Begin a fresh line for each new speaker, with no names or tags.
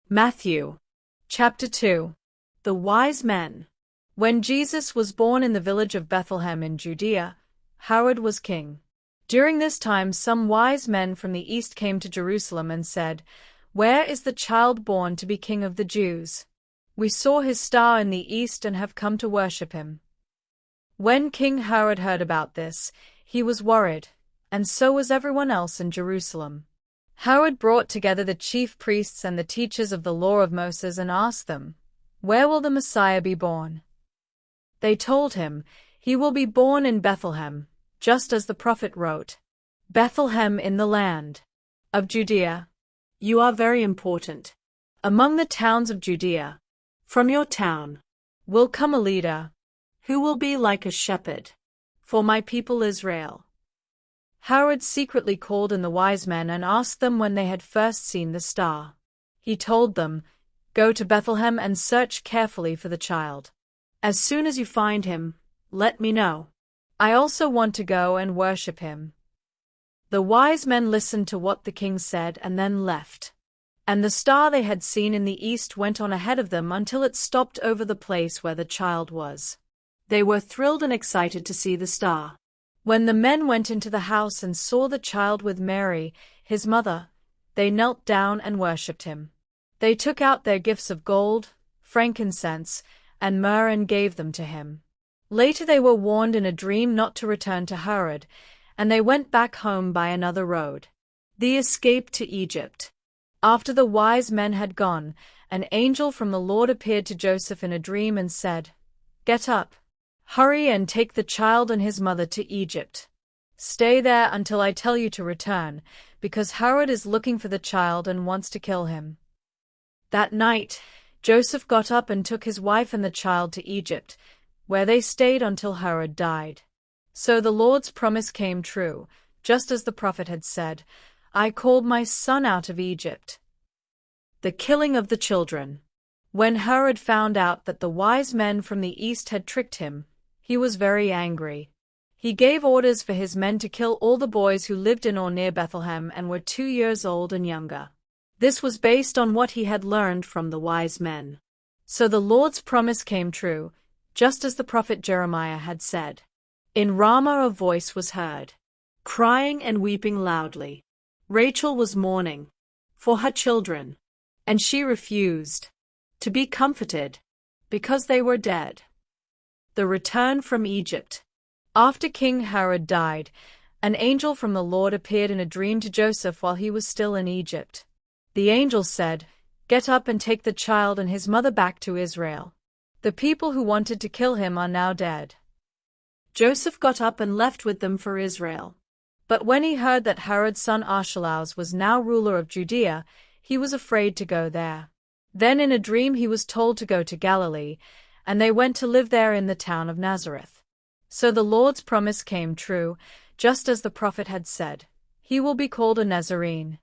Matthew. Chapter 2. The Wise Men. When Jesus was born in the village of Bethlehem in Judea, Herod was king. During this time some wise men from the east came to Jerusalem and said, "Where is the child born to be king of the Jews? We saw his star in the east and have come to worship him." When King Herod heard about this, he was worried, and so was everyone else in Jerusalem. Herod brought together the chief priests and the teachers of the law of Moses and asked them, "Where will the Messiah be born?" They told him, "He will be born in Bethlehem, just as the prophet wrote. Bethlehem in the land of Judea. You are very important among the towns of Judea. From your town will come a leader who will be like a shepherd for my people Israel." Herod secretly called in the wise men and asked them when they had first seen the star. He told them, "Go to Bethlehem and search carefully for the child. As soon as you find him, let me know. I also want to go and worship him." The wise men listened to what the king said and then left. And the star they had seen in the east went on ahead of them until it stopped over the place where the child was. They were thrilled and excited to see the star. When the men went into the house and saw the child with Mary, his mother, they knelt down and worshipped him. They took out their gifts of gold, frankincense, and myrrh and gave them to him. Later they were warned in a dream not to return to Herod, and they went back home by another road. The escape to Egypt. After the wise men had gone, an angel from the Lord appeared to Joseph in a dream and said, "Get up. Hurry and take the child and his mother to Egypt. Stay there until I tell you to return, because Herod is looking for the child and wants to kill him." That night, Joseph got up and took his wife and the child to Egypt, where they stayed until Herod died. So the Lord's promise came true, just as the prophet had said, "I called my son out of Egypt." The killing of the children. When Herod found out that the wise men from the east had tricked him, he was very angry. He gave orders for his men to kill all the boys who lived in or near Bethlehem and were 2 years old and younger. This was based on what he had learned from the wise men. So the Lord's promise came true, just as the prophet Jeremiah had said. In Ramah a voice was heard, crying and weeping loudly. Rachel was mourning for her children, and she refused to be comforted, because they were dead. The return from Egypt. After King Herod died, an angel from the Lord appeared in a dream to Joseph while he was still in Egypt. The angel said, "Get up and take the child and his mother back to Israel. The people who wanted to kill him are now dead." Joseph got up and left with them for Israel. But when he heard that Herod's son Archelaus was now ruler of Judea, he was afraid to go there. Then in a dream he was told to go to Galilee, and they went to live there in the town of Nazareth. So the Lord's promise came true, just as the prophet had said. He will be called a Nazarene.